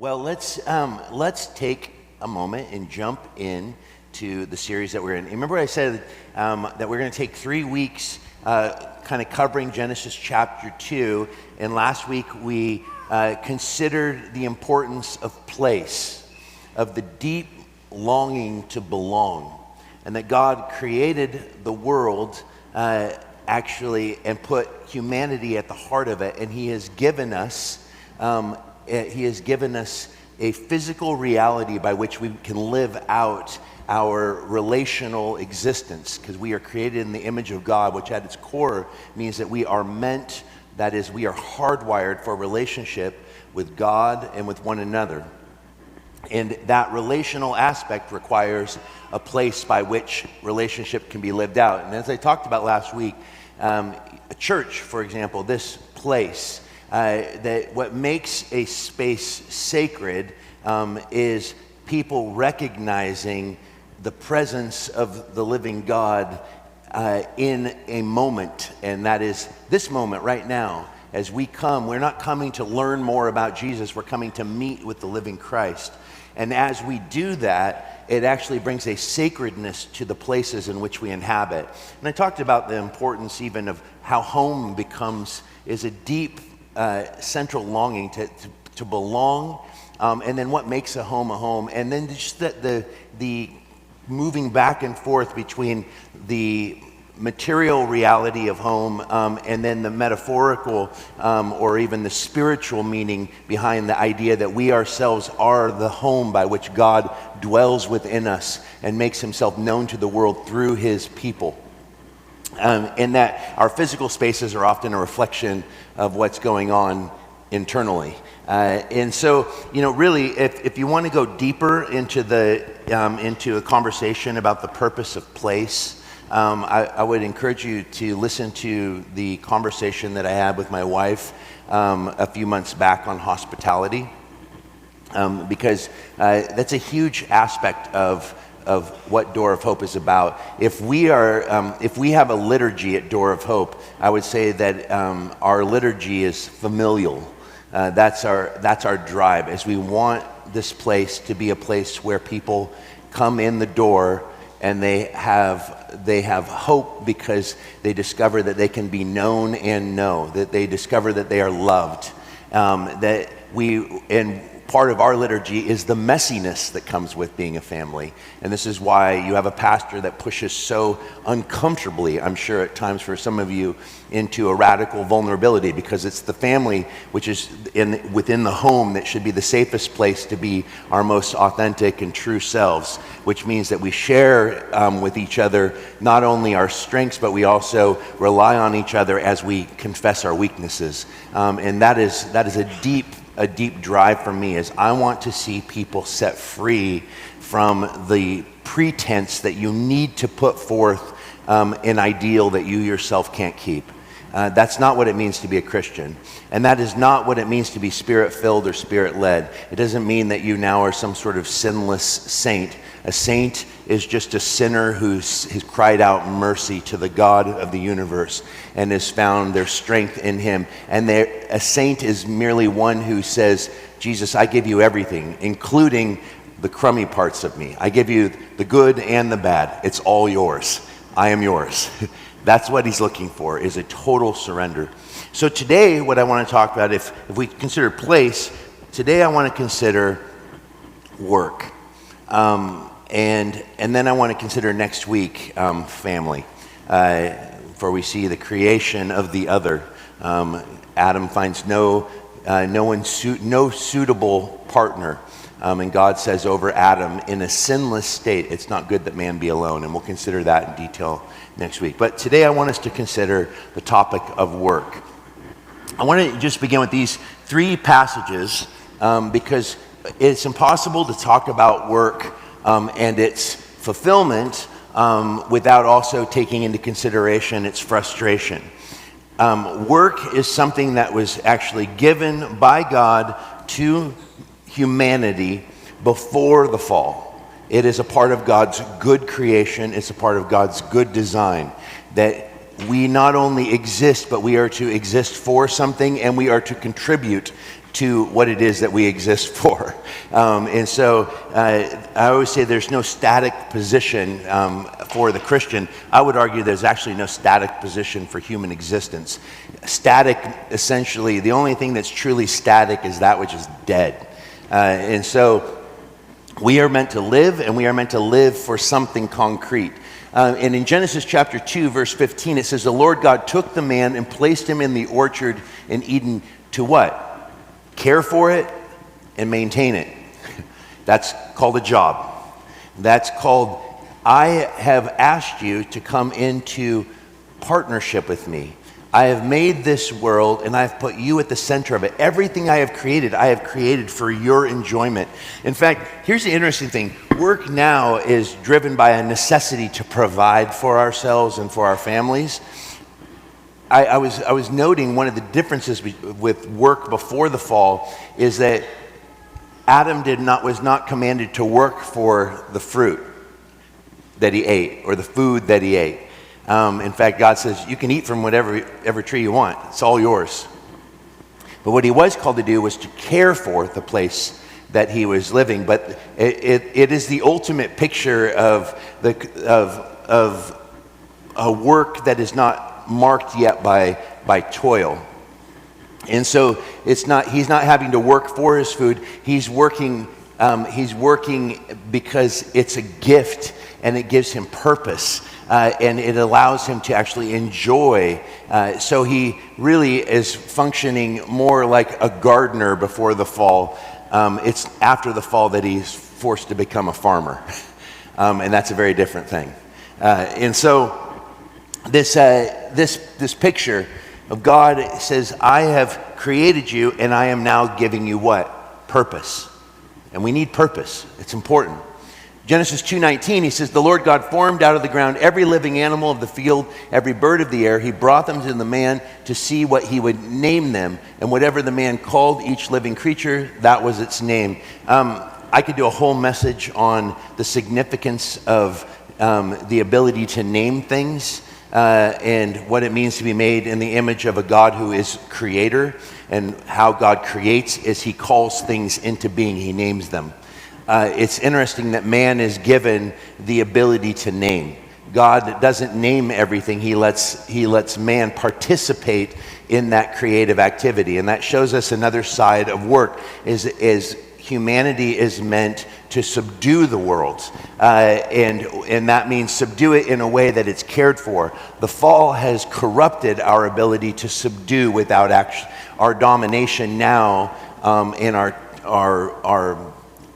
Well, let's take a moment and jump in to the series that we're in. Remember I said that we're going to take 3 weeks kind of covering Genesis chapter 2, and last week we considered the importance of place, of the deep longing to belong, and that God created the world actually and put humanity at the heart of it, and He has given us a physical reality by which we can live out our relational existence, because we are created in the image of God, which at its core means that we are meant, that is, we are hardwired for relationship with God and with one another. And that relational aspect requires a place by which relationship can be lived out. And as I talked about last week, a church, for example, this place, that what makes a space sacred is people recognizing the presence of the living God in a moment, and that is this moment right now. As we come, we're not coming to learn more about Jesus, we're coming to meet with the living Christ. And as we do that, it actually brings a sacredness to the places in which we inhabit. And I talked about the importance even of how home is a deep central longing to belong, and then what makes a home, and then just the moving back and forth between the material reality of home and then the metaphorical or even the spiritual meaning behind the idea that we ourselves are the home by which God dwells within us and makes Himself known to the world through His people. And that our physical spaces are often a reflection of what's going on internally. And so, really, if you want to go deeper into a conversation about the purpose of place, I would encourage you to listen to the conversation that I had with my wife a few months back on hospitality, because that's a huge aspect of what Door of Hope is about. If we have a liturgy at Door of Hope, I would say that our liturgy is familial. That's our drive, as we want this place to be a place where people come in the door and they have hope because they discover that they can be known and know, that they discover that they are loved, and part of our liturgy is the messiness that comes with being a family. And this is why you have a pastor that pushes so uncomfortably, I'm sure at times for some of you, into a radical vulnerability, because it's the family which is within the home that should be the safest place to be our most authentic and true selves, which means that we share with each other not only our strengths, but we also rely on each other as we confess our weaknesses. And that is a deep drive for me, is I want to see people set free from the pretense that you need to put forth an ideal that you yourself can't keep. That's not what it means to be a Christian. And that is not what it means to be Spirit-filled or Spirit-led. It doesn't mean that you now are some sort of sinless saint. A saint is just a sinner who's cried out mercy to the God of the universe and has found their strength in Him. And a saint is merely one who says, Jesus, I give you everything, including the crummy parts of me. I give you the good and the bad. It's all yours. I am yours. That's what He's looking for, is a total surrender. So today, what I want to talk about, if we consider place, today I want to consider work. And then I want to consider next week family, for we see the creation of the other. Adam finds no suitable partner, and God says over Adam, in a sinless state, it's not good that man be alone, and we'll consider that in detail next week. But today I want us to consider the topic of work. I want to just begin with these 3 passages because it's impossible to talk about work and its fulfillment without also taking into consideration its frustration. Work is something that was actually given by God to humanity before the fall. It is a part of God's good creation. It's a part of God's good design, that we not only exist, but we are to exist for something, and we are to contribute to what it is that we exist for. And so I always say there's no static position for the Christian. I would argue there's actually no static position for human existence. Static, essentially, the only thing that's truly static is that which is dead. And so we are meant to live, and we are meant to live for something concrete. And in Genesis chapter 2, verse 15, it says, the Lord God took the man and placed him in the orchard in Eden to what? Care for it and maintain it. That's called a job. That's called, I have asked you to come into partnership with me. I have made this world and I've put you at the center of it. Everything I have created for your enjoyment. In fact, here's the interesting thing. Work now is driven by a necessity to provide for ourselves and for our families. I was noting one of the differences with work before the fall is that Adam was not commanded to work for the fruit that he ate or the food that he ate. In fact, God says you can eat from whatever tree you want. It's all yours. But what he was called to do was to care for the place that he was living. But it is the ultimate picture of a work that is not marked yet by toil. And so he's not having to work for his food. He's working because it's a gift and it gives him purpose, and it allows him to actually enjoy. So he really is functioning more like a gardener before the fall. It's after the fall that he's forced to become a farmer, and that's a very different thing. And so this picture of God says, I have created you and I am now giving you what? Purpose. And we need purpose. It's important. Genesis 2:19, he says, the Lord God formed out of the ground every living animal of the field, every bird of the air. He brought them to the man to see what he would name them. And whatever the man called each living creature, that was its name. I could do a whole message on the significance of the ability to name things. And what it means to be made in the image of a God who is creator, and how God creates is he calls things into being, he names them. It's interesting that man is given the ability to name. God doesn't name everything, he lets man participate in that creative activity, and that shows us another side of work, is humanity is meant to subdue the world, and that means subdue it in a way that it's cared for. The fall has corrupted our ability to subdue without action. Our domination now, and our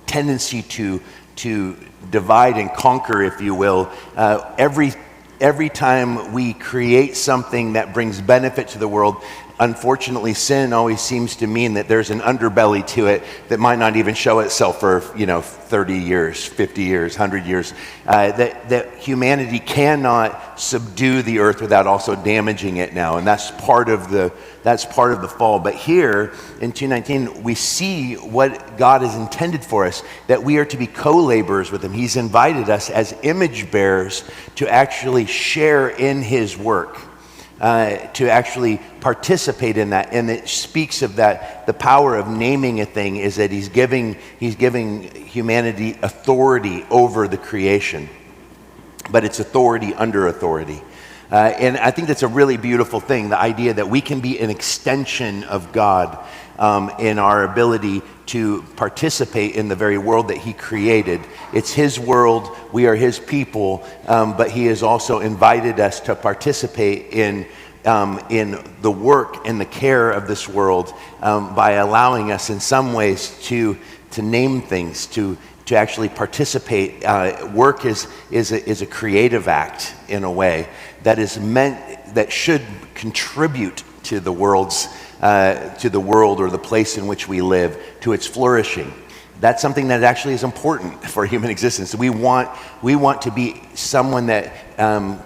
tendency to divide and conquer, if you will, every time we create something that brings benefit to the world, unfortunately, sin always seems to mean that there's an underbelly to it that might not even show itself for 30 years, 50 years, 100 years. That humanity cannot subdue the earth without also damaging it now, and that's part of the fall. But here in 2:19, we see what God has intended for us, that we are to be co-laborers with Him. He's invited us as image bearers to actually share in His work. To actually participate in that, and it speaks of that. The power of naming a thing is that he's giving humanity authority over the creation, but it's authority under authority, and I think that's a really beautiful thing. The idea that we can be an extension of God in our ability to participate in the very world that He created. It's His world, we are His people, but He has also invited us to participate in the work and the care of this world by allowing us in some ways to name things, to actually participate. Work is a creative act in a way that should contribute to the world or the place in which we live, to its flourishing. That's something that actually is important for human existence. We want to be someone that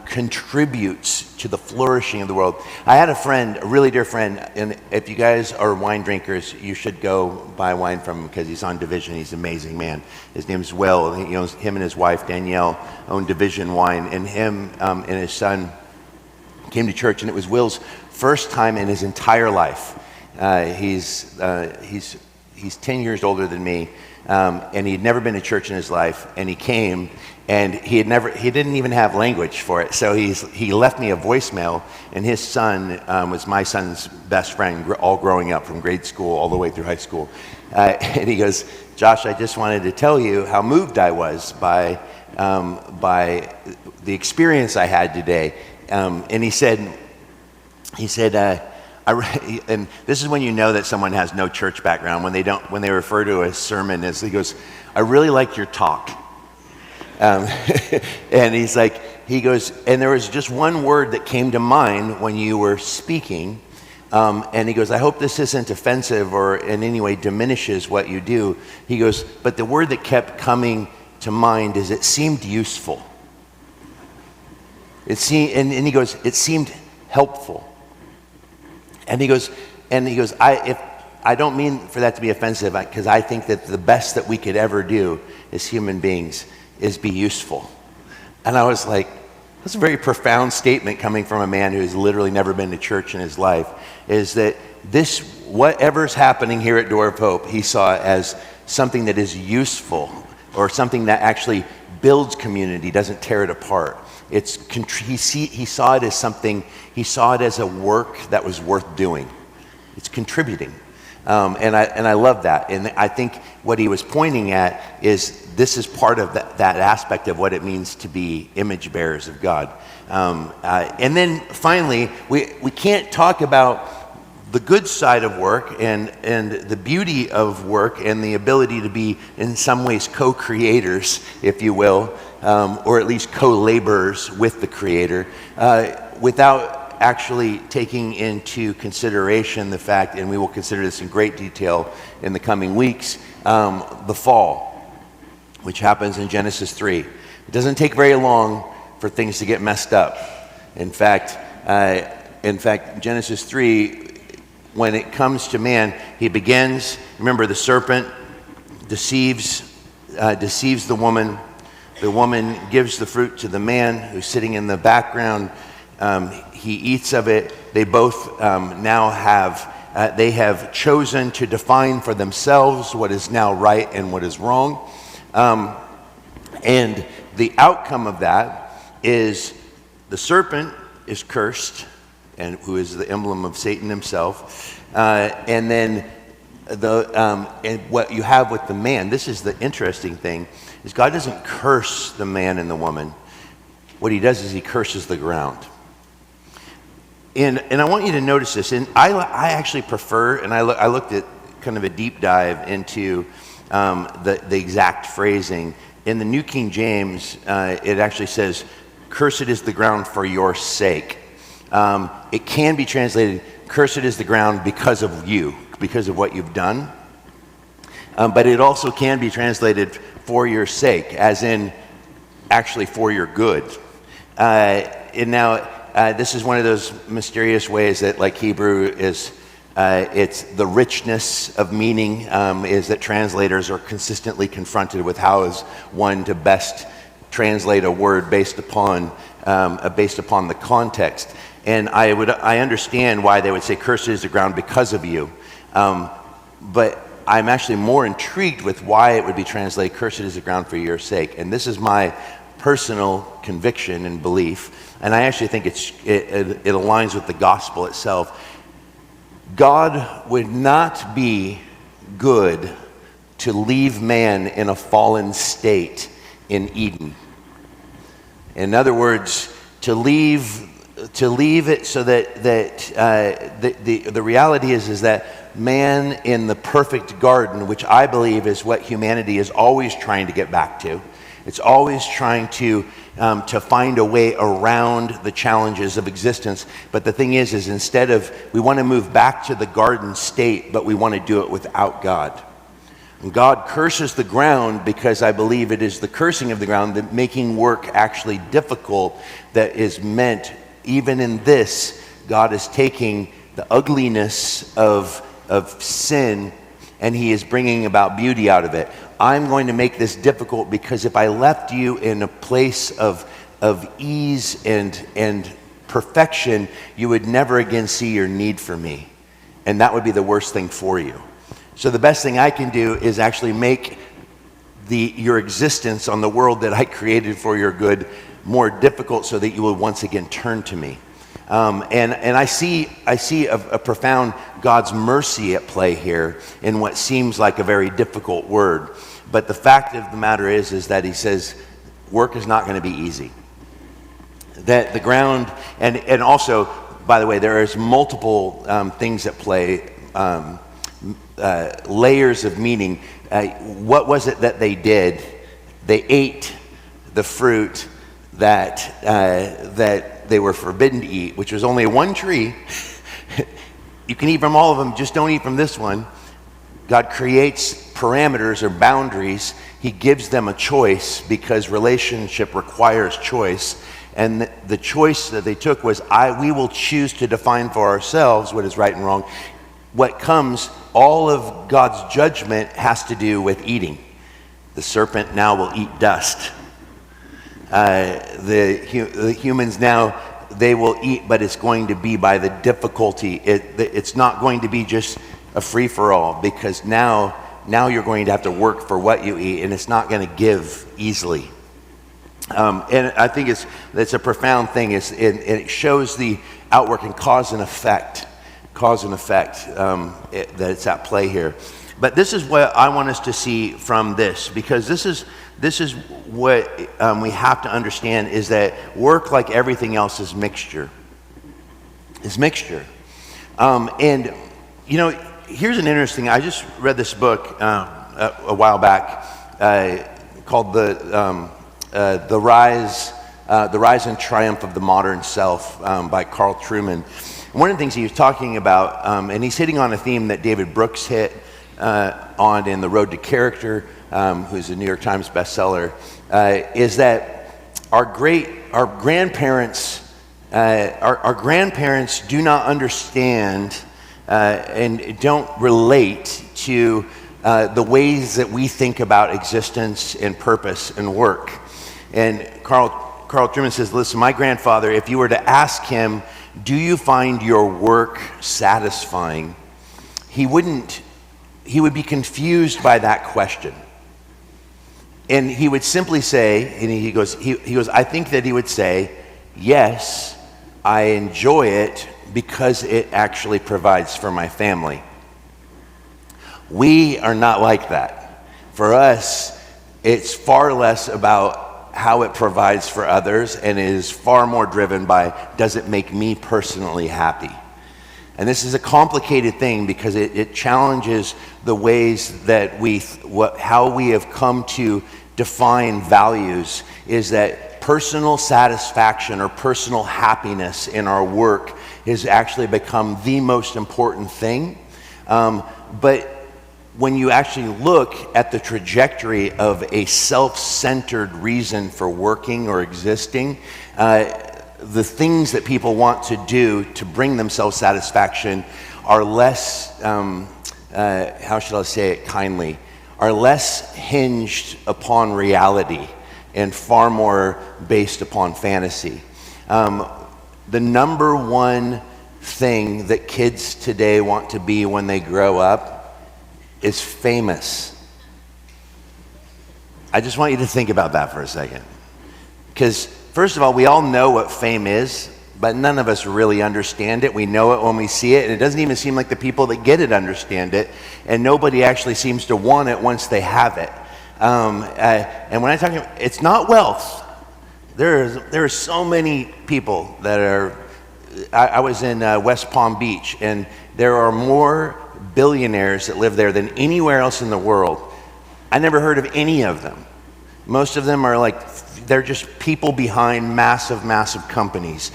contributes to the flourishing of the world. I had a really dear friend, and if you guys are wine drinkers, you should go buy wine from him because he's on Division. He's an amazing man. His name's Will. Him and his wife Danielle own Division Wine, and him and his son came to church, and it was Will's first time in his entire life. He's 10 years older than me, and he'd never been to church in his life, and he came, and he didn't even have language for it. So he left me a voicemail, and his son was my son's best friend, all growing up from grade school all the way through high school. And he goes, "Josh, I just wanted to tell you how moved I was by the experience I had today." And he said, and this is when you know that someone has no church background, when they refer to a sermon as, he goes, "I really like your talk." And he goes, "And there was just one word that came to mind when you were speaking." And he goes, "I hope this isn't offensive or in any way diminishes what you do." He goes, "But the word that kept coming to mind is it seemed useful." And he goes, "It seemed helpful." And he goes, I don't mean for that to be offensive, because I think that the best that we could ever do as human beings is be useful. And I was like, that's a very profound statement coming from a man who has literally never been to church in his life, is that whatever's happening here at Door of Hope, he saw as something that is useful, or something that actually builds community, doesn't tear it apart. He saw it as something, he saw it as a work that was worth doing. It's contributing. And I love that. And I think what he was pointing at is this is part of that aspect of what it means to be image bearers of God. And then finally, we can't talk about the good side of work and the beauty of work and the ability to be in some ways co-creators, if you will, or at least co-laborers with the Creator, without actually taking into consideration the fact, and we will consider this in great detail in the coming weeks, the fall, which happens in Genesis 3. It doesn't take very long for things to get messed up. In fact, Genesis 3, when it comes to man, he begins, remember, the serpent deceives the woman. The woman gives the fruit to the man who's sitting in the background. He eats of it. They both now have chosen to define for themselves what is now right and what is wrong. And the outcome of that is the serpent is cursed, and who is the emblem of Satan himself. And then and what you have with the man, this is the interesting thing, is God doesn't curse the man and the woman. What he does is he curses the ground. And I want you to notice this, and I actually prefer, and I looked at kind of a deep dive into the exact phrasing. In the New King James, it actually says, "Cursed is the ground for your sake." It can be translated, "Cursed is the ground because of you," because of what you've done. But it also can be translated "for your sake," as in actually for your good. And now, this is one of those mysterious ways that, like Hebrew is, it's the richness of meaning, is that translators are consistently confronted with how is one to best translate a word based upon the context. And I understand why they would say, "Cursed is the ground because of you." But I'm actually more intrigued with why it would be translated, "Cursed is the ground for your sake." And this is my personal conviction and belief, and I actually think it aligns with the gospel itself. God would not be good to leave man in a fallen state in Eden. In other words, to leave it so that the reality is that man in the perfect garden, which I believe is what humanity is always trying to get back to. It's always trying to find a way around the challenges of existence. But the thing is instead of, we want to move back to the garden state, but we want to do it without God. And God curses the ground because I believe it is the cursing of the ground that making work actually difficult, that is meant, even in this, God is taking the ugliness of sin and he is bringing about beauty out of it. I'm going to make this difficult because if I left you in a place of ease and perfection, you would never again see your need for me. And that would be the worst thing for you. So the best thing I can do is actually make your existence on the world that I created for your good more difficult so that you will once again turn to me. And I see a profound God's mercy at play here in what seems like a very difficult word. But the fact of the matter is that he says work is not going to be easy. That the ground, and also, by the way, there is multiple things at play, layers of meaning. What was it that they did? They ate the fruit that they were forbidden to eat, which was only one tree. You can eat from all of them, just don't eat from this one. God creates parameters or boundaries. He gives them a choice because relationship requires choice. And the choice that they took was, we will choose to define for ourselves what is right and wrong. What comes, all of God's judgment has to do with eating. The serpent now will eat dust. The humans now, they will eat, but it's going to be by the difficulty. It's not going to be just a free-for-all, because now you're going to have to work for what you eat, and it's not going to give easily. And I think it's a profound thing. It shows the outworking cause and effect that it's at play here. But this is what I want us to see from this, because this is what we have to understand, is that work, like everything else, is mixture. And here's an interesting. I just read this book a while back called The Rise and Triumph of the Modern Self by Carl Trueman. One of the things he was talking about, and he's hitting on a theme that David Brooks hit on in The Road to Character, who's a New York Times bestseller, is that our grandparents do not understand and don't relate to the ways that we think about existence and purpose and work. And Carl Trueman says, listen, my grandfather, if you were to ask him, do you find your work satisfying? He would be confused by that question. And he would simply say, and he goes, I think that he would say, yes, I enjoy it because it actually provides for my family. We are not like that. For us, it's far less about how it provides for others, and it is far more driven by, does it make me personally happy? And this is a complicated thing because it challenges the ways that how we have come to define values, is that personal satisfaction or personal happiness in our work has actually become the most important thing. But when you actually look at the trajectory of a self-centered reason for working or existing, the things that people want to do to bring themselves satisfaction are less, how should I say it kindly, are less hinged upon reality and far more based upon fantasy. The number one thing that kids today want to be when they grow up is famous. I just want you to think about that for a second. Because first of all, we all know what fame is, but none of us really understand it. We know it when we see it, and it doesn't even seem like the people that get it understand it, and nobody actually seems to want it once they have it. And when I talk about, it's not wealth. There are so many people that are, I was in West Palm Beach, and there are more billionaires that live there than anywhere else in the world. I never heard of any of them. Most of them are they're just people behind massive companies.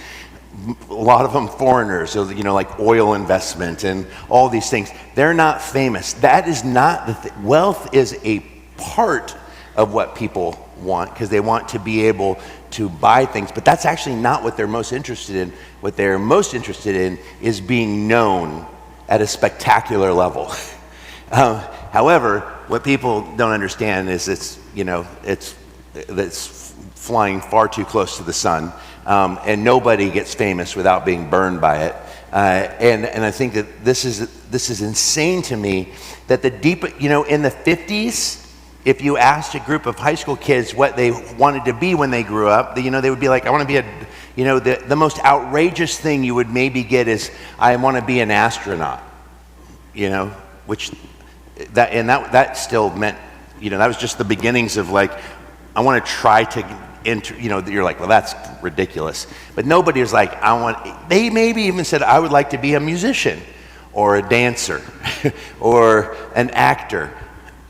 A lot of them foreigners, so like oil investment and all these things. They're not famous. That is not the thing. Wealth is a part of what people want because they want to be able to buy things, but that's actually not what they're most interested in. What they're most interested in is being known at a spectacular level. However, what people don't understand is it's that's flying far too close to the sun, and nobody gets famous without being burned by it. And I think that this is insane to me, that the deep, in the 50s, if you asked a group of high school kids what they wanted to be when they grew up, they would be like, I want to be the most outrageous thing you would maybe get is, I want to be an astronaut, which that still meant, that was just the beginnings of like, I want to try to enter, you're like, well, that's ridiculous. But nobody was like, they maybe even said, I would like to be a musician or a dancer or an actor.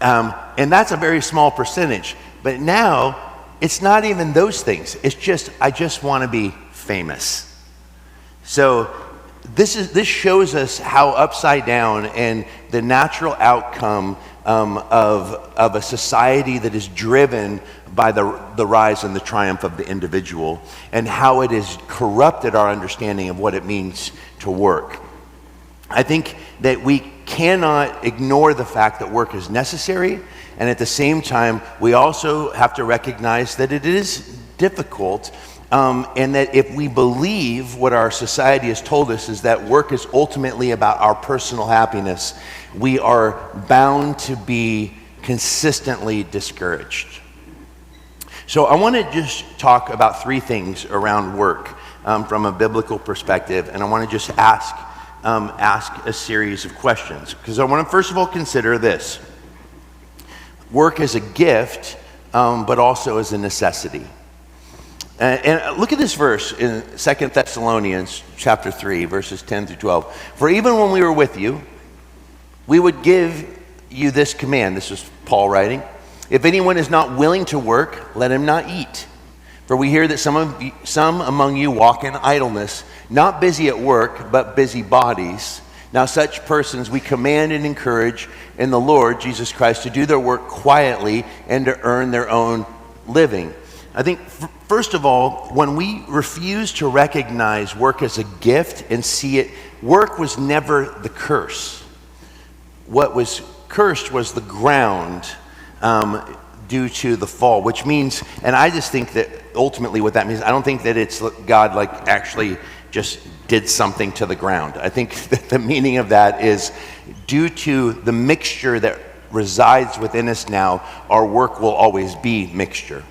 And that's a very small percentage. But now, it's not even those things. It's just, I just want to be famous. So this shows us how upside down and the natural outcome of a society that is driven by the rise and the triumph of the individual, and how it has corrupted our understanding of what it means to work. I think that we cannot ignore the fact that work is necessary, and at the same time, we also have to recognize that it is difficult, and that if we believe what our society has told us is that work is ultimately about our personal happiness, we are bound to be consistently discouraged. So I want to just talk about three things around work from a biblical perspective, and I want to just ask a series of questions, because I want to first of all consider this: work as a gift, but also as a necessity. And look at this verse in 2 Thessalonians chapter 3, verses 10 through 12. For even when we were with you, we would give you this command. This is Paul writing. If anyone is not willing to work, let him not eat. For we hear that some among you walk in idleness, not busy at work, but busy bodies. Now such persons we command and encourage in the Lord Jesus Christ to do their work quietly and to earn their own living. I think, first of all, when we refuse to recognize work as a gift and see it, work was never the curse. What was cursed was the ground due to the fall, which means, and I just think that ultimately what that means, I don't think that it's God like actually just did something to the ground. I think that the meaning of that is due to the mixture that resides within us now, our work will always be mixture.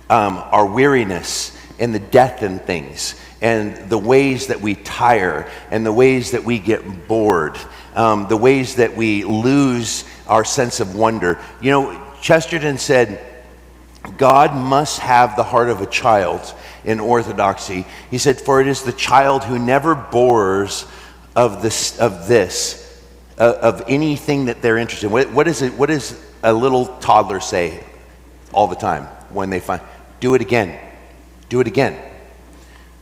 Our weariness and the death in things and the ways that we tire and the ways that we get bored, the ways that we lose our sense of wonder. Chesterton said, God must have the heart of a child in orthodoxy. He said, for it is the child who never bores of anything that they're interested in. What does a little toddler say all the time when they find, do it again, do it again.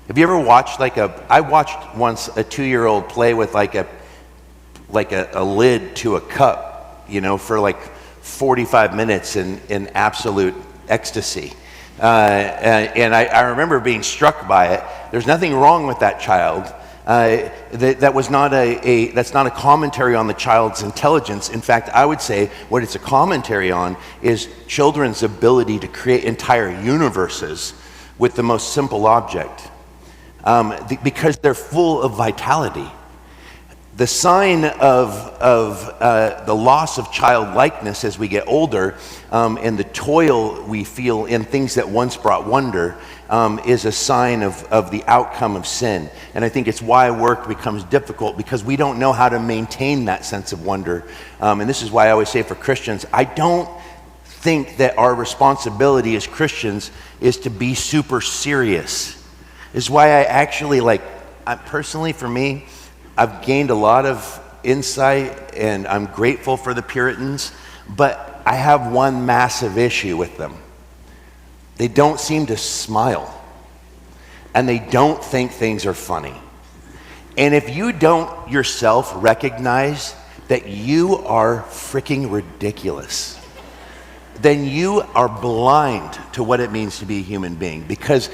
Have you ever watched I watched once a 2-year-old play with like a lid to a cup, for like 45 minutes in absolute ecstasy. And I remember being struck by it. There's nothing wrong with that child. That's not a commentary on the child's intelligence. In fact, I would say what it's a commentary on is children's ability to create entire universes with the most simple object, because they're full of vitality. The sign of the loss of childlikeness as we get older, and the toil we feel in things that once brought wonder, is a sign of the outcome of sin. And I think it's why work becomes difficult, because we don't know how to maintain that sense of wonder. And this is why I always say for Christians, I don't think that our responsibility as Christians is to be super serious. This is why I actually personally for me, I've gained a lot of insight and I'm grateful for the Puritans, but I have one massive issue with them. They don't seem to smile, and they don't think things are funny. And if you don't yourself recognize that you are freaking ridiculous, then you are blind to what it means to be a human being, because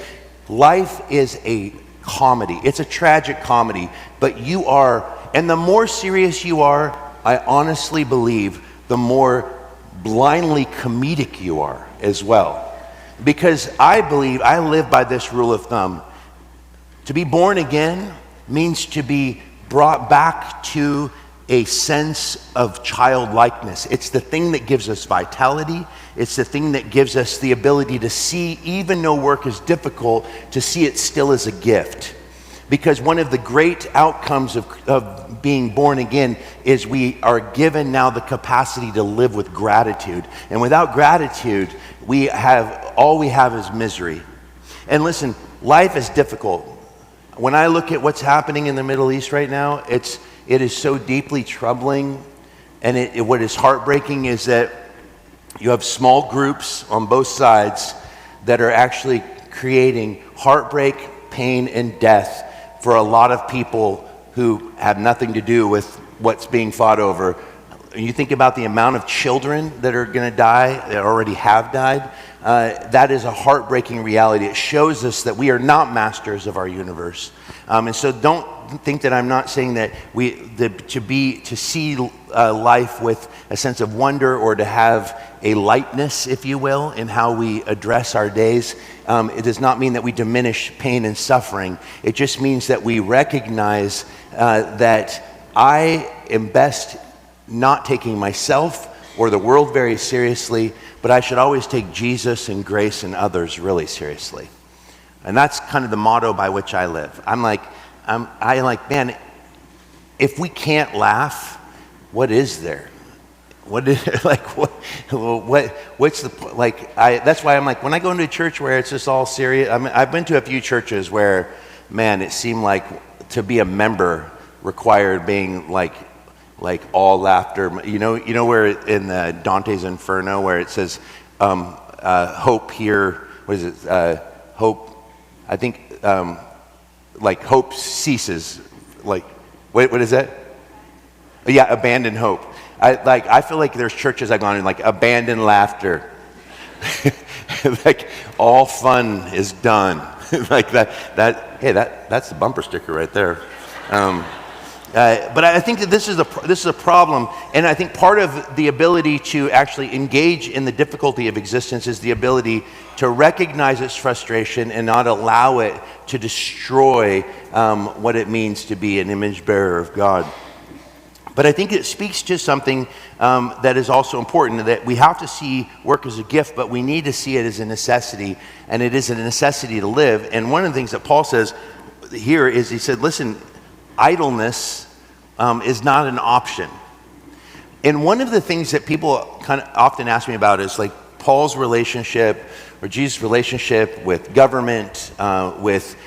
life is a comedy. It's a tragic comedy, but you are, and the more serious you are, I honestly believe, the more blindly comedic you are as well. Because I believe, I live by this rule of thumb. To be born again means to be brought back to a sense of childlikeness. It's the thing that gives us vitality. It's the thing that gives us the ability to see, even though work is difficult, to see it still as a gift. Because one of the great outcomes of being born again is we are given now the capacity to live with gratitude. And without gratitude, all we have is misery. And listen, life is difficult. When I look at what's happening in the Middle East right now, it is so deeply troubling. And what is heartbreaking is that you have small groups on both sides that are actually creating heartbreak, pain, and death for a lot of people who have nothing to do with what's being fought over. You think about the amount of children that are going to die, that already have died. That is a heartbreaking reality. It shows us that we are not masters of our universe. And so don't think that I'm not saying that to see life with a sense of wonder, or to have a lightness, if you will, in how we address our days. It does not mean that we diminish pain and suffering. It just means that we recognize that I am best not taking myself or the world very seriously, but I should always take Jesus and grace and others really seriously. And that's kind of the motto by which I live. I'm like, man, if we can't laugh, what is there? What's the like? That's why I'm like, when I go into a church where it's just all serious. I mean, I've been to a few churches where, man, it seemed like to be a member required being like all laughter. You know where in Dante's Inferno where it says, hope here. What is it? Hope. I think like hope ceases. Like, what is that? Yeah, abandon hope. I feel like there's churches I've gone in, like, abandon laughter. Like, all fun is done. Like that's the bumper sticker right there. But I think that this is a problem, and I think part of the ability to actually engage in the difficulty of existence is the ability to recognize its frustration and not allow it to destroy what it means to be an image bearer of God. But I think it speaks to something that is also important, that we have to see work as a gift, but we need to see it as a necessity, and it is a necessity to live. And one of the things that Paul says here is, he said, listen, idleness is not an option. And one of the things that people kind of often ask me about is like Paul's relationship or Jesus' relationship with government, with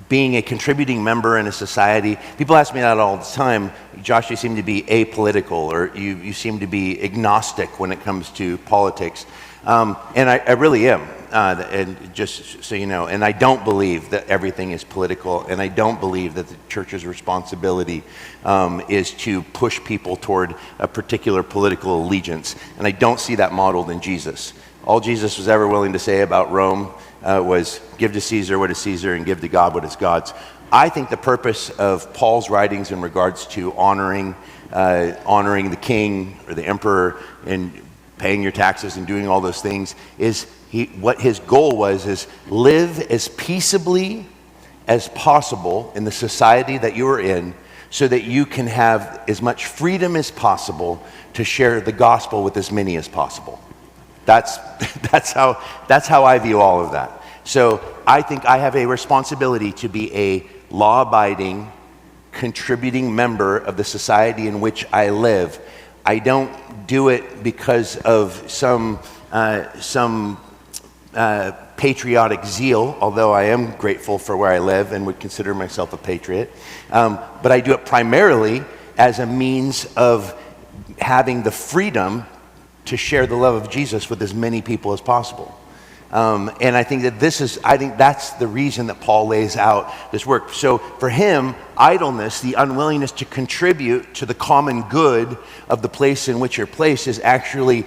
being a contributing member in a society. People ask me that all the time. Josh, you seem to be apolitical, or you seem to be agnostic when it comes to politics. And I really am, and just so you know. And I don't believe that everything is political, and I don't believe that the church's responsibility is to push people toward a particular political allegiance. And I don't see that modeled in Jesus. All Jesus was ever willing to say about Rome was give to Caesar what is Caesar and give to God what is God's. I think the purpose of Paul's writings in regards to honoring the king or the emperor and paying your taxes and doing all those things is what his goal was is live as peaceably as possible in the society that you are in, so that you can have as much freedom as possible to share the gospel with as many as possible. That's how I view all of that. So I think I have a responsibility to be a law-abiding, contributing member of the society in which I live. I don't do it because of some patriotic zeal, although I am grateful for where I live and would consider myself a patriot. But I do it primarily as a means of having the freedom to share the love of Jesus with as many people as possible. And I think that that's the reason that Paul lays out this work. So for him, idleness, the unwillingness to contribute to the common good of the place in which you're placed, is actually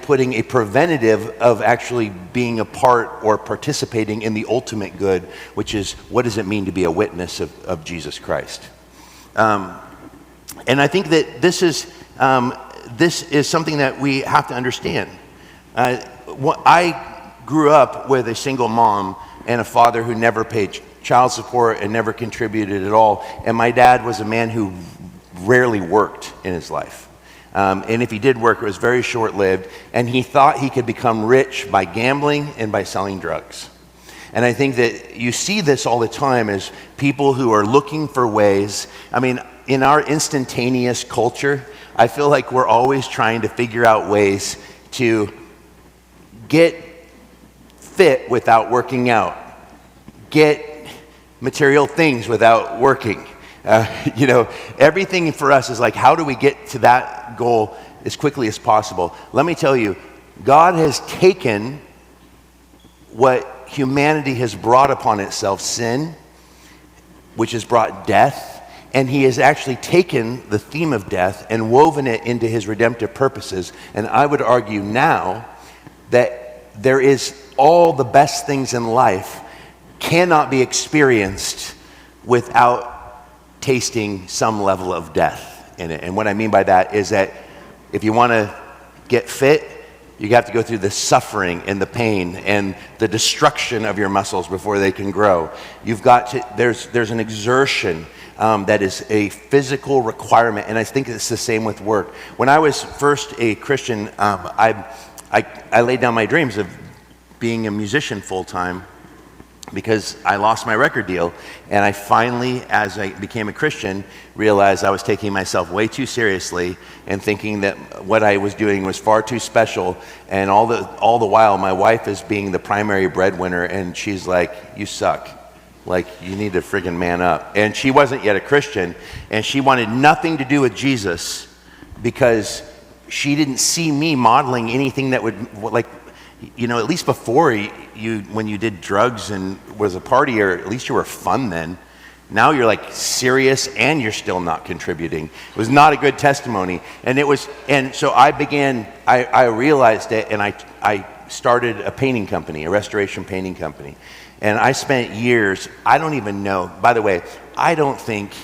putting a preventative of actually being a part or participating in the ultimate good, which is, what does it mean to be a witness of Jesus Christ? And I think that this is something that we have to understand. I grew up with a single mom and a father who never paid child support and never contributed at all. And my dad was a man who rarely worked in his life. And if he did work, it was very short-lived. And he thought he could become rich by gambling and by selling drugs. And I think that you see this all the time as people who are looking for ways. I mean, in our instantaneous culture, I feel like we're always trying to figure out ways to get fit without working out, get material things without working. Everything for us is like, how do we get to that goal as quickly as possible? Let me tell you, God has taken what humanity has brought upon itself, sin, which has brought death, and he has actually taken the theme of death and woven it into his redemptive purposes. And I would argue now that there is all the best things in life cannot be experienced without tasting some level of death in it. And what I mean by that is that if you want to get fit, you have to go through the suffering and the pain and the destruction of your muscles before they can grow. You've got to, there's an exertion that is a physical requirement, and I think it's the same with work. When I was first a Christian, I laid down my dreams of being a musician full-time because I lost my record deal, and I finally, as I became a Christian, realized I was taking myself way too seriously and thinking that what I was doing was far too special, and all the while my wife is being the primary breadwinner, and she's like, you suck. Like, you need to friggin' man up. And she wasn't yet a Christian, and she wanted nothing to do with Jesus because she didn't see me modeling anything that would, like, at least before when you did drugs and was a partier, at least you were fun then. Now you're like serious and you're still not contributing. It was not a good testimony. And so I realized it, and I started a painting company, a restoration painting company. And I spent years, I don't even know, by the way, I don't think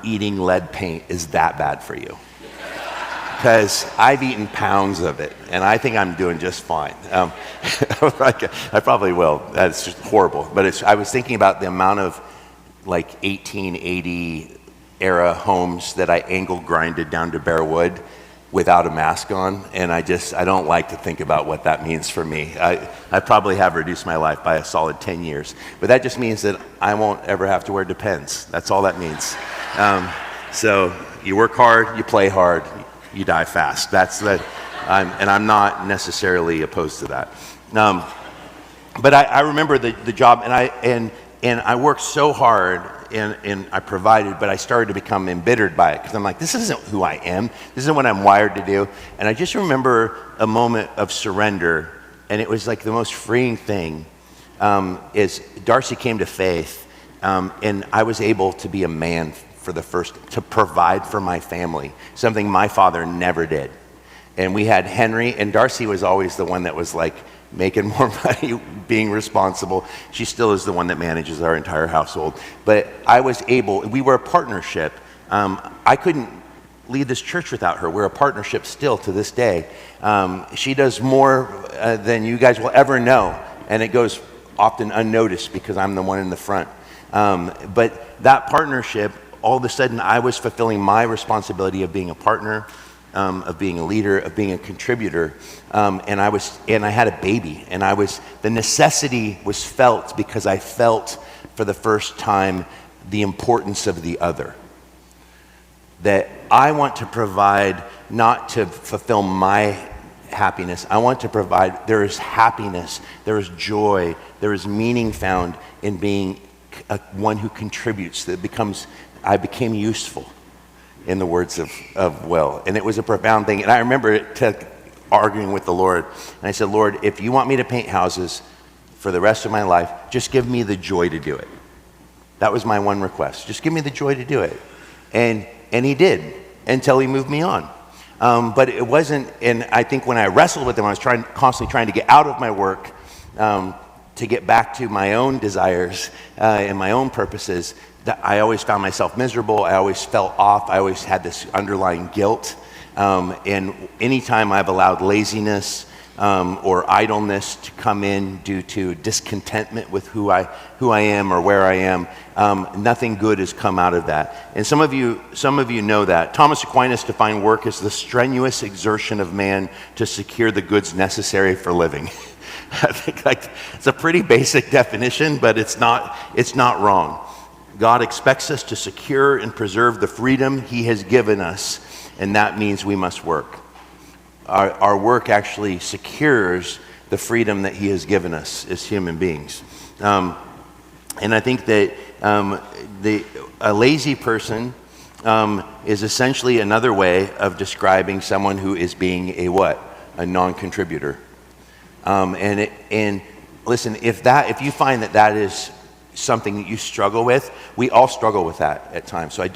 eating lead paint is that bad for you. Because I've eaten pounds of it, and I think I'm doing just fine. I probably will. That's just horrible. But I was thinking about the amount of like 1880 era homes that I angle grinded down to bare wood without a mask on, and I don't like to think about what that means for me. I probably have reduced my life by a solid 10 years. But that just means that I won't ever have to wear Depends. That's all that means. So you work hard, you play hard, you die fast. I'm not necessarily opposed to that. But I remember the job, and I worked so hard, and I provided, but I started to become embittered by it because I'm like, this isn't who I am. This isn't what I'm wired to do. And I just remember a moment of surrender, and it was like the most freeing thing. Is Darcy came to faith, and I was able to be a man to provide for my family, something my father never did. And we had Henry, and Darcy was always the one that was like making more money, being responsible. She still is the one that manages our entire household. But we were a partnership. I couldn't lead this church without her. We're a partnership still to this day. She does more than you guys will ever know, and it goes often unnoticed because I'm the one in the front. But that partnership, all of a sudden, I was fulfilling my responsibility of being a partner, of being a leader, of being a contributor, and I had a baby, and the necessity was felt because I felt for the first time the importance of the other. That I want to provide not to fulfill my happiness. I want to provide. There is happiness, there is joy, there is meaning found in being one who contributes. I became useful, in the words of Will. And it was a profound thing. And I remember arguing with the Lord. And I said, Lord, if you want me to paint houses for the rest of my life, just give me the joy to do it. That was my one request. Just give me the joy to do it. And he did, until he moved me on. But it wasn't, and I think when I wrestled with him, I was constantly trying to get out of my work to get back to my own desires and my own purposes. That I always found myself miserable. I always fell off. I always had this underlying guilt. And anytime I've allowed laziness or idleness to come in due to discontentment with who I am or where I am. Nothing good has come out of that. And some of you know that. Thomas Aquinas defined work as the strenuous exertion of man to secure the goods necessary for living. I think it's a pretty basic definition, but it's not wrong. God expects us to secure and preserve the freedom he has given us, and that means we must work. Our work actually secures the freedom that he has given us as human beings. And I think that a lazy person is essentially another way of describing someone who is being a what? A non-contributor. And listen, if you find that is something that you struggle with, we all struggle with that at times. So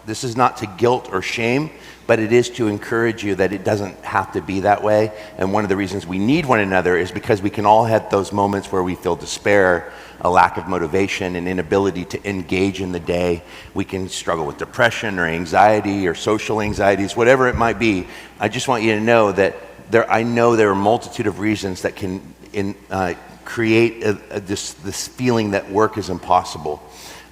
this is not to guilt or shame, but it is to encourage you that it doesn't have to be that way. And one of the reasons we need one another is because we can all have those moments where we feel despair, a lack of motivation, an inability to engage in the day. We can struggle with depression or anxiety or social anxieties, whatever it might be. I just want you to know that I know there are a multitude of reasons that can create this feeling that work is impossible.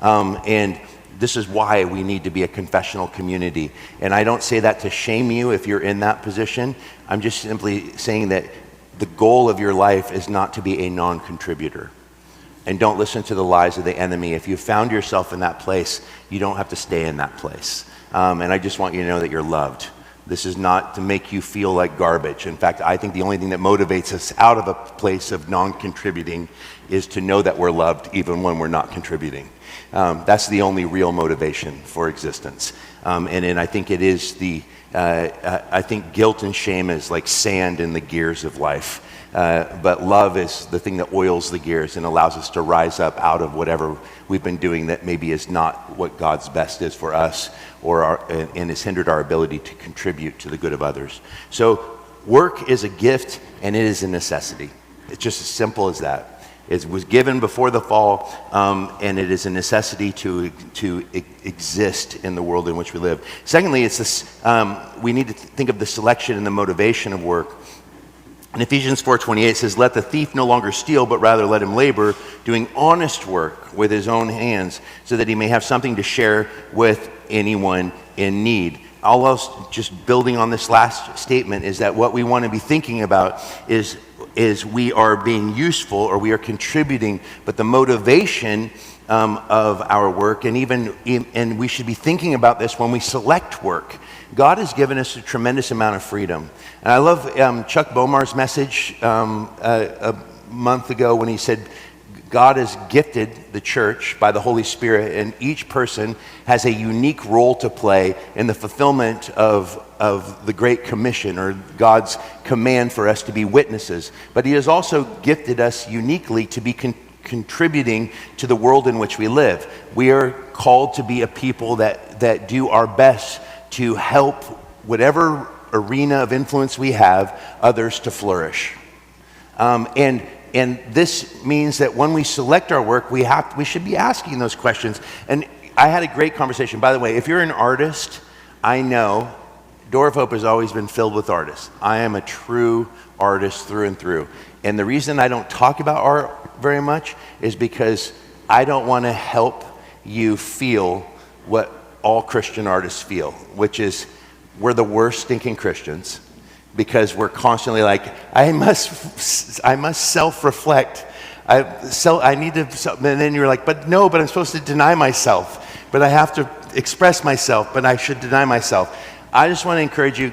And this is why we need to be a confessional community. And I don't say that to shame you if you're in that position. I'm just simply saying that the goal of your life is not to be a non-contributor. And don't listen to the lies of the enemy. If you found yourself in that place, you don't have to stay in that place. And I just want you to know that you're loved. This is not to make you feel like garbage. In fact, I think the only thing that motivates us out of a place of non-contributing is to know that we're loved even when we're not contributing. That's the only real motivation for existence. And I think it is I think guilt and shame is like sand in the gears of life. But love is the thing that oils the gears and allows us to rise up out of whatever we've been doing that maybe is not what God's best is for us, and has hindered our ability to contribute to the good of others. So work is a gift and it is a necessity. It's just as simple as that. It was given before the fall, and it is a necessity to exist in the world in which we live. Secondly, it's this. We need to think of the selection and the motivation of work. In Ephesians 4:28 says, "Let the thief no longer steal, but rather let him labor, doing honest work with his own hands, so that he may have something to share with anyone in need." All else, just building on this last statement, is that what we want to be thinking about is we are being useful or we are contributing, but the motivation of our work, and we should be thinking about this when we select work. God has given us a tremendous amount of freedom. And I love Chuck Bomar's message a month ago when he said, God has gifted the church by the Holy Spirit, and each person has a unique role to play in the fulfillment of the Great Commission, or God's command for us to be witnesses. But he has also gifted us uniquely to be contributing to the world in which we live. We are called to be a people that do our best to help whatever arena of influence we have, others to flourish. And this means that when we select our work, we should be asking those questions. And I had a great conversation. By the way, if you're an artist, I know Door of Hope has always been filled with artists. I am a true artist through and through. And the reason I don't talk about art very much is because I don't want to help you feel what all Christian artists feel, which is we're the worst stinking Christians, because we're constantly like, I must self-reflect. I need to, and then you're like, but I'm supposed to deny myself. But I have to express myself, but I should deny myself. I just want to encourage you,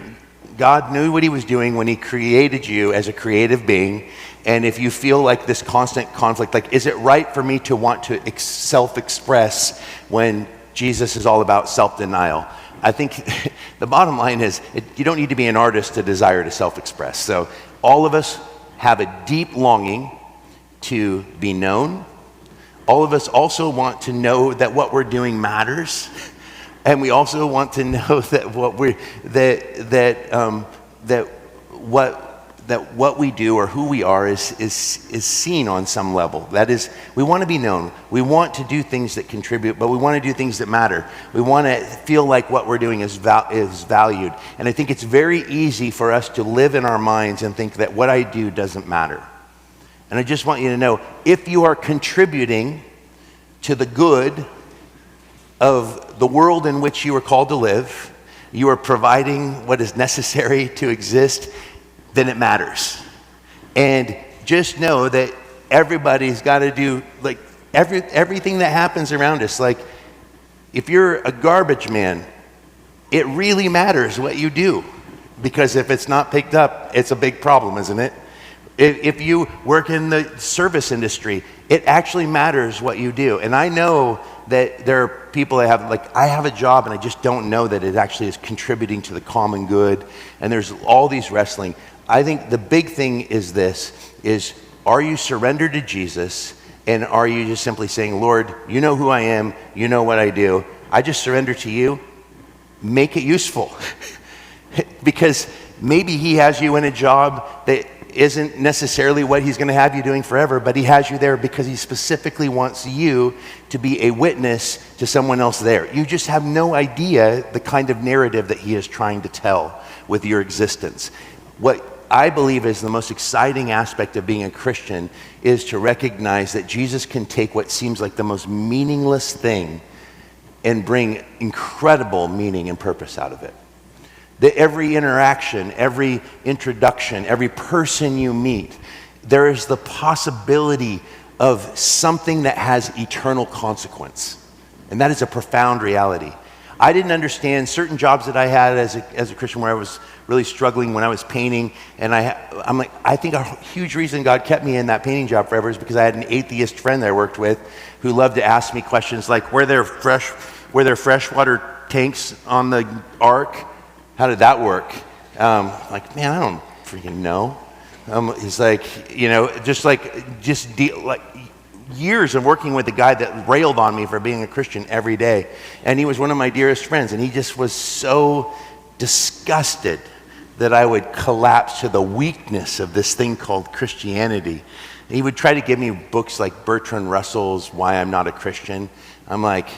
God knew what he was doing when he created you as a creative being. And if you feel like this constant conflict, like, is it right for me to want to self-express when Jesus is all about self-denial? I think the bottom line is you don't need to be an artist to desire to self-express. So all of us have a deep longing to be known. All of us also want to know that what we're doing matters. And we also want to know that that what we do or who we are is seen on some level. That is, we want to be known. We want to do things that contribute, but we want to do things that matter. We want to feel like what we're doing is valued. And I think it's very easy for us to live in our minds and think that what I do doesn't matter. And I just want you to know, if you are contributing to the good of the world in which you are called to live, you are providing what is necessary to exist, then it matters. And just know that everybody's got to do, like, everything that happens around us. Like, if you're a garbage man, it really matters what you do, because if it's not picked up, it's a big problem, isn't it? If you work in the service industry, it actually matters what you do. And I know that there are people that have, like, I have a job and I just don't know that it actually is contributing to the common good. And there's all these wrestling. I think the big thing is this, is are you surrendered to Jesus, and are you just simply saying, Lord, you know who I am, you know what I do, I just surrender to you, make it useful. Because maybe he has you in a job that isn't necessarily what he's going to have you doing forever, but he has you there because he specifically wants you to be a witness to someone else there. You just have no idea the kind of narrative that he is trying to tell with your existence. What I believe is the most exciting aspect of being a Christian is to recognize that Jesus can take what seems like the most meaningless thing and bring incredible meaning and purpose out of it. That every interaction, every introduction, every person you meet, there is the possibility of something that has eternal consequence. And that is a profound reality. I didn't understand certain jobs that I had as a Christian where I was really struggling when I was painting. And I'm like, I think a huge reason God kept me in that painting job forever is because I had an atheist friend that I worked with who loved to ask me questions like, were there freshwater tanks on the ark? How did that work? Like, man, I don't freaking know. He's like, like years of working with a guy that railed on me for being a Christian every day. And he was one of my dearest friends, and he just was so disgusted that I would collapse to the weakness of this thing called Christianity. And he would try to give me books like Bertrand Russell's Why I'm Not a Christian. I'm like,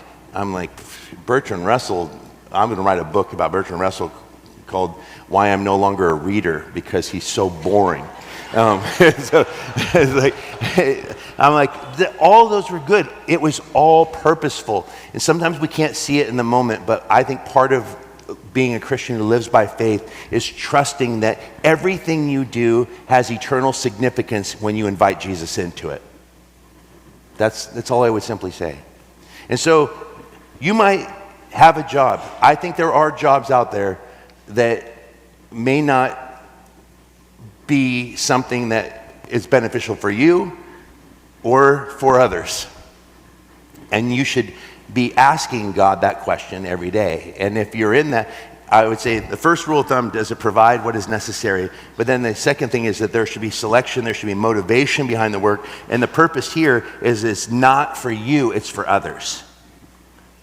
Bertrand Russell, I'm going to write a book about Bertrand Russell called Why I'm No Longer a Reader, because he's so boring. So I'm like, all those were good. It was all purposeful. And sometimes we can't see it in the moment, but I think part of being a Christian who lives by faith is trusting that everything you do has eternal significance when you invite Jesus into it. That's all I would simply say. And so you might have a job. I think there are jobs out there that may not be something that is beneficial for you or for others. And you should be asking God that question every day. And if you're in that, I would say the first rule of thumb, does it provide what is necessary? But then the second thing is that there should be selection, there should be motivation behind the work. And the purpose here is it's not for you, it's for others.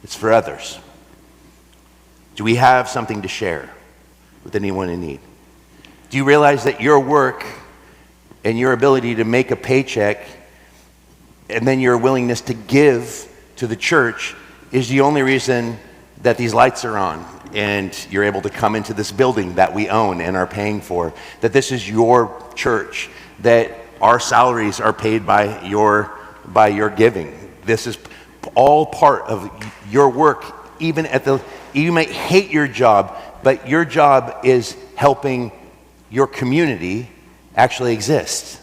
It's for others. Do we have something to share with anyone in need? Do you realize that your work and your ability to make a paycheck and then your willingness to give to the church is the only reason that these lights are on and you're able to come into this building that we own and are paying for, that this is your church, that our salaries are paid by your giving. This is all part of your work. Even you might hate your job, but your job is helping your community actually exist.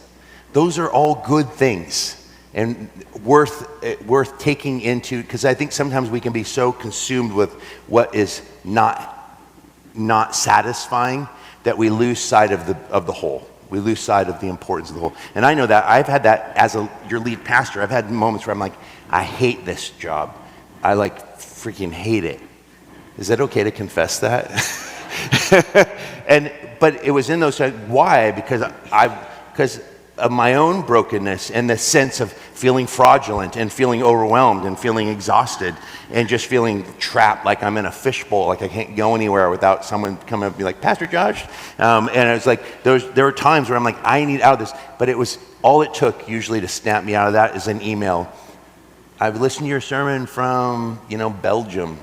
Those are all good things and worth taking into, because I think sometimes we can be so consumed with what is not satisfying that we lose sight of the whole. We lose sight of the importance of the whole. And I know that I've had that as your lead pastor. I've had moments where I'm like, I hate this job. I like freaking hate it. Is that okay to confess that? But it was in those times. Why? Because of my own brokenness and the sense of feeling fraudulent and feeling overwhelmed and feeling exhausted and just feeling trapped, like I'm in a fishbowl, like I can't go anywhere without someone coming up and be like, Pastor Josh. And it was like, there were times where I'm like, I need out of this. But it was all it took usually to snap me out of that is an email. I've listened to your sermon from, Belgium.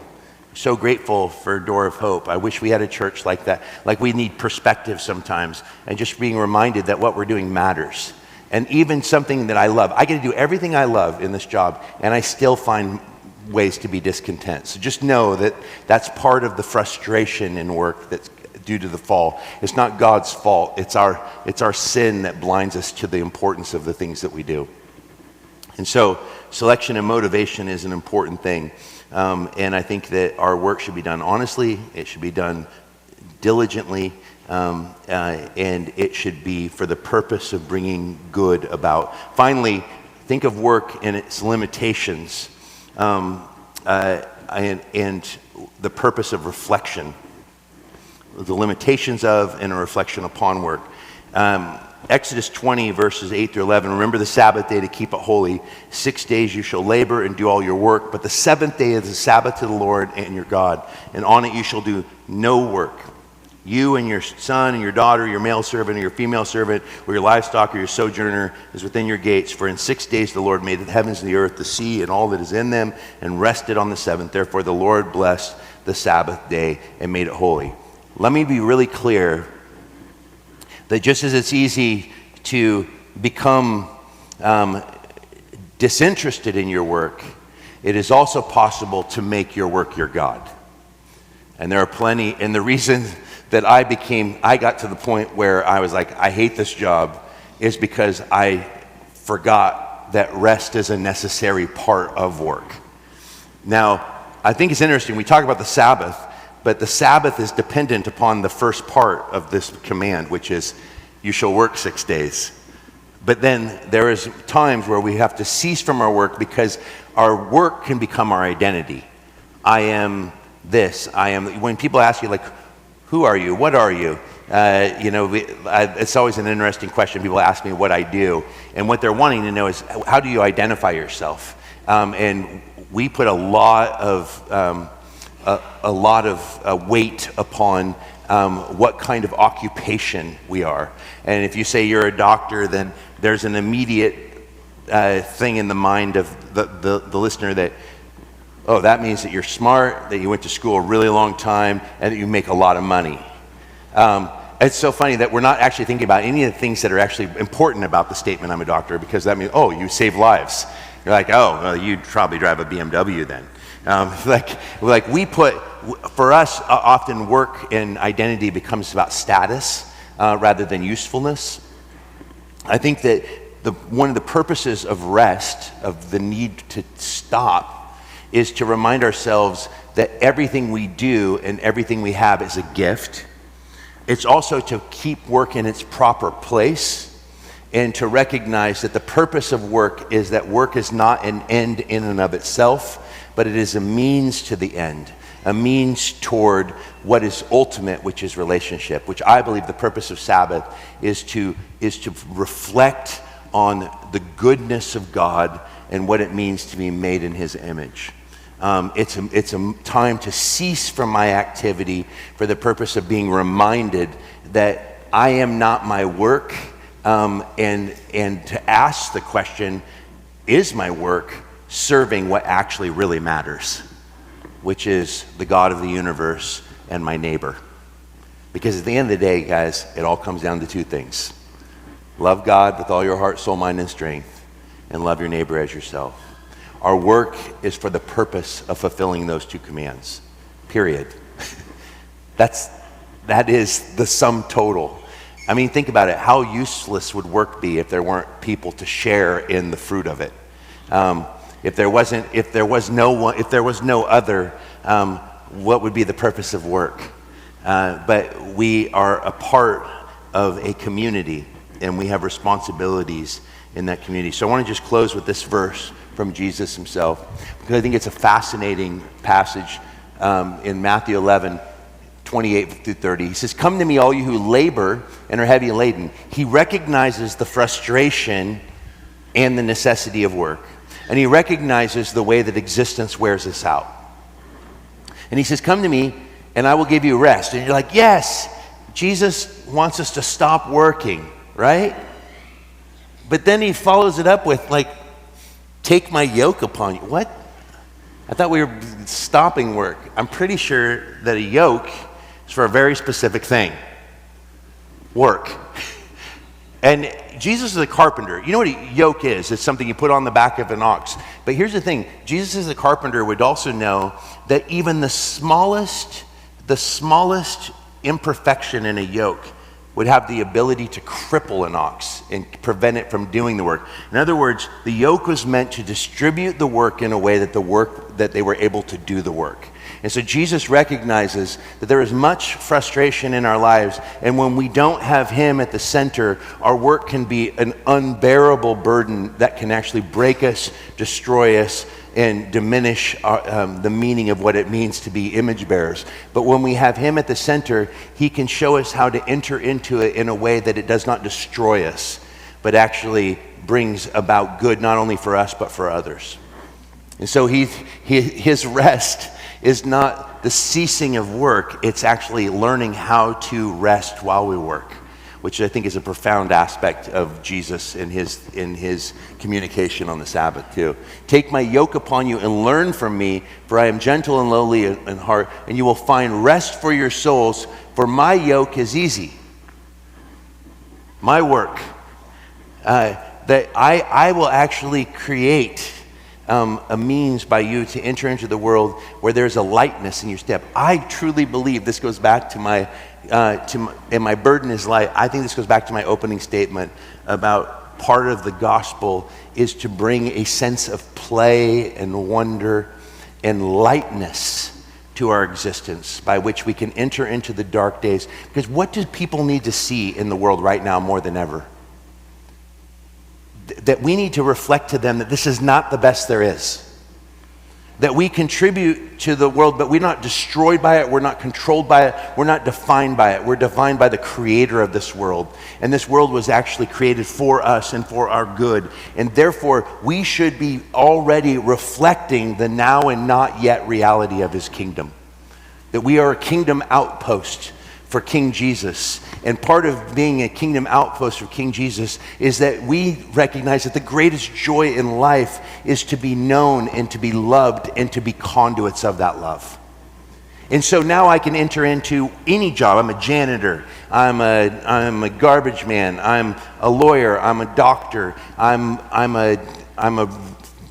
So grateful for Door of Hope. I wish we had a church like that. Like, we need perspective sometimes, and just being reminded that what we're doing matters. And even something that I love, I get to do everything I love in this job, and I still find ways to be discontent. So just know that that's part of the frustration in work that's due to the fall. It's not God's fault. It's our sin that blinds us to the importance of the things that we do. And so selection and motivation is an important thing. And I think that our work should be done honestly, it should be done diligently, and it should be for the purpose of bringing good about. Finally, think of work and its limitations, and the purpose of reflection, the limitations of and a reflection upon work. Exodus 20, verses 8 through 11, remember the Sabbath day to keep it holy. 6 days you shall labor and do all your work, but the seventh day is the Sabbath to the Lord and your God, and on it you shall do no work. You and your son and your daughter, your male servant or your female servant, or your livestock or your sojourner is within your gates. For in 6 days the Lord made the heavens and the earth, the sea, and all that is in them, and rested on the seventh. Therefore the Lord blessed the Sabbath day and made it holy. Let me be really clear that just as it's easy to become disinterested in your work, it is also possible to make your work your God. And there are plenty, and the reason that I got to the point where I was like, I hate this job, is because I forgot that rest is a necessary part of work. Now, I think it's interesting, we talk about the Sabbath, but the Sabbath is dependent upon the first part of this command, which is, you shall work 6 days. But then there is times where we have to cease from our work because our work can become our identity. I am this, when people ask you, like, who are you? What are you? It's always an interesting question. People ask me what I do. And what they're wanting to know is, how do you identify yourself? And we put a lot of weight upon what kind of occupation we are. And if you say you're a doctor, then there's an immediate thing in the mind of the listener that, oh, that means that you're smart, that you went to school a really long time, and that you make a lot of money. It's so funny that we're not actually thinking about any of the things that are actually important about the statement, I'm a doctor, because that means, oh, you save lives. You're like, oh, well, you'd probably drive a BMW then. For us, often work and identity becomes about status rather than usefulness. I think that one of the purposes of rest, of the need to stop, is to remind ourselves that everything we do and everything we have is a gift. It's also to keep work in its proper place, and to recognize that the purpose of work is that work is not an end in and of itself, but it is a means to the end, a means toward what is ultimate, which is relationship, which I believe the purpose of Sabbath is to reflect on the goodness of God and what it means to be made in His image. It's a time to cease from my activity for the purpose of being reminded that I am not my work, and to ask the question, is my work serving what actually really matters, which is the God of the universe and my neighbor? Because at the end of the day, guys, it all comes down to two things. Love God with all your heart, soul, mind, and strength, and love your neighbor as yourself. Our work is for the purpose of fulfilling those two commands, period. That is the sum total. I mean, think about it. How useless would work be if there weren't people to share in the fruit of it? If there was no other, what would be the purpose of work? But we are a part of a community, and we have responsibilities in that community. So I want to just close with this verse from Jesus Himself, because I think it's a fascinating passage in Matthew 11, 28 through 30. He says, come to me, all you who labor and are heavy laden. He recognizes the frustration and the necessity of work. And he recognizes the way that existence wears us out. And he says, come to me and I will give you rest. And you're like, yes, Jesus wants us to stop working, right? But then he follows it up with like, take my yoke upon you. What? I thought we were stopping work. I'm pretty sure that a yoke is for a very specific thing. Work. And Jesus is a carpenter. You know what a yoke is? It's something you put on the back of an ox. But here's the thing. Jesus as a carpenter would also know that even the smallest imperfection in a yoke would have the ability to cripple an ox and prevent it from doing the work. In other words, the yoke was meant to distribute the work in a way that they were able to do the work. And so Jesus recognizes that there is much frustration in our lives, and when we don't have him at the center, our work can be an unbearable burden that can actually break us, destroy us, and diminish the meaning of what it means to be image bearers. But when we have him at the center, he can show us how to enter into it in a way that it does not destroy us, but actually brings about good not only for us, but for others. And so his rest is not the ceasing of work, it's actually learning how to rest while we work, which I think is a profound aspect of Jesus in his communication on the Sabbath too. Take my yoke upon you and learn from me, for I am gentle and lowly in heart, and you will find rest for your souls, for my yoke is easy. My work, that I will actually create a means by you to enter into the world where there's a lightness in your step. I truly believe this goes back to my and my burden is light. I think this goes back to my opening statement about part of the gospel is to bring a sense of play and wonder and lightness to our existence by which we can enter into the dark days. Because what do people need to see in the world right now more than ever? That we need to reflect to them that this is not the best there is. That we contribute to the world, but we're not destroyed by it, we're not controlled by it, we're not defined by it. We're defined by the creator of this world. And this world was actually created for us and for our good. And therefore, we should be already reflecting the now and not yet reality of his kingdom. That we are a kingdom outpost for King Jesus. And part of being a kingdom outpost for King Jesus is that we recognize that the greatest joy in life is to be known and to be loved and to be conduits of that love. And so now I can enter into any job. I'm a janitor, I'm a garbage man, I'm a lawyer, I'm a doctor, I'm a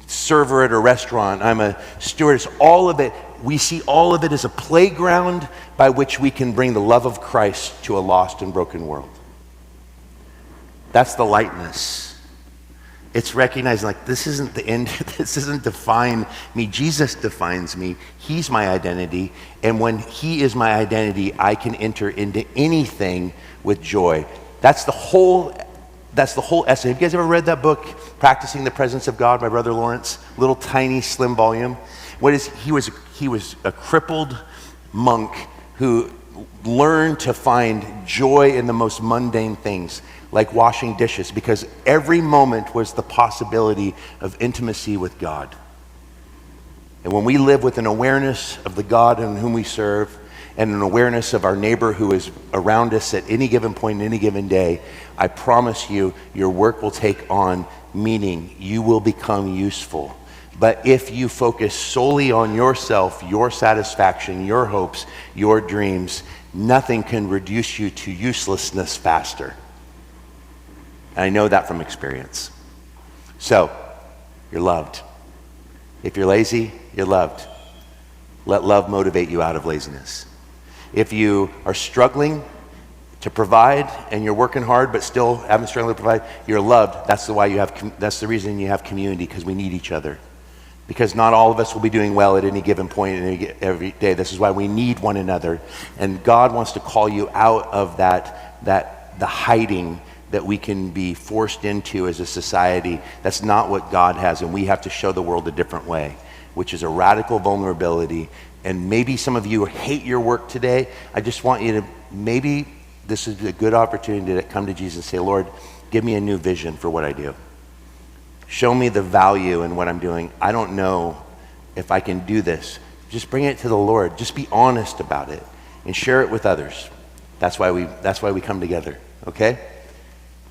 server at a restaurant, I'm a stewardess. All of it, we see all of it as a playground by which we can bring the love of Christ to a lost and broken world. That's the lightness. It's recognizing like this isn't the end, this doesn't define me. Jesus defines me. He's my identity. And when he is my identity, I can enter into anything with joy. That's the whole essence. Have you guys ever read that book, Practicing the Presence of God by Brother Lawrence? Little tiny slim volume. He was a crippled monk who learned to find joy in the most mundane things, like washing dishes, because every moment was the possibility of intimacy with God. And when we live with an awareness of the God in whom we serve, and an awareness of our neighbor who is around us at any given point in any given day, I promise you, your work will take on meaning. You will become useful. But if you focus solely on yourself, your satisfaction, your hopes, your dreams, nothing can reduce you to uselessness faster. And I know that from experience. So, you're loved. If you're lazy, you're loved. Let love motivate you out of laziness. If you are struggling to provide and you're working hard but still haven't struggled to provide, you're loved. That's the reason you have community, because we need each other. Because not all of us will be doing well at any given point in every day. This is why we need one another. And God wants to call you out of the hiding that we can be forced into as a society. That's not what God has, and we have to show the world a different way. which is a radical vulnerability. And maybe some of you hate your work today. I just want you to, maybe this is a good opportunity to come to Jesus and say, Lord, give me a new vision for what I do. Show me the value in what I'm doing. I don't know if I can do this. Just bring it to the Lord. Just be honest about it and share it with others. That's why we come together, okay?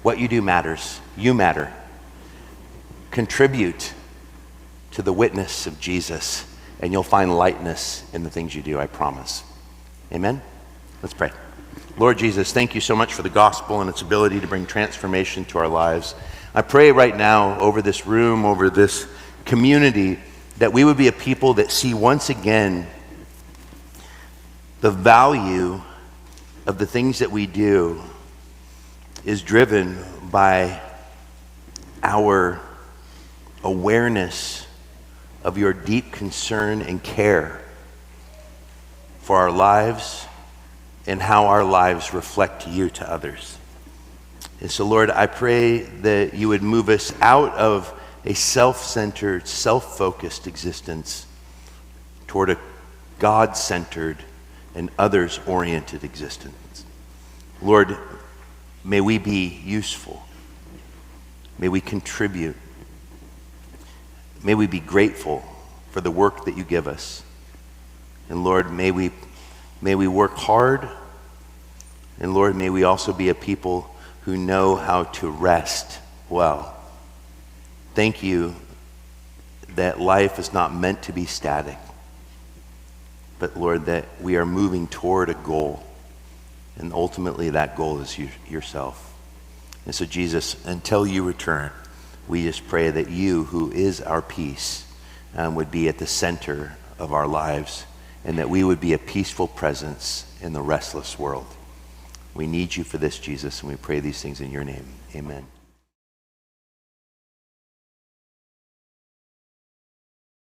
What you do matters. You matter. Contribute to the witness of Jesus, and you'll find lightness in the things you do, I promise. Amen? Let's pray. Lord Jesus, thank you so much for the gospel and its ability to bring transformation to our lives. I pray right now over this room, over this community, that we would be a people that see once again the value of the things that we do is driven by our awareness of your deep concern and care for our lives and how our lives reflect you to others. And so, Lord, I pray that you would move us out of a self-centered, self-focused existence toward a God-centered and others-oriented existence. Lord, may we be useful. May we contribute. May we be grateful for the work that you give us. And Lord, may we work hard. And Lord, may we also be a people who know how to rest well. Thank you that life is not meant to be static, but Lord, that we are moving toward a goal, and ultimately that goal is yourself. And so Jesus, until you return, we just pray that you, who is our peace, would be at the center of our lives, and that we would be a peaceful presence in the restless world. We need you for this, Jesus, and we pray these things in your name. Amen.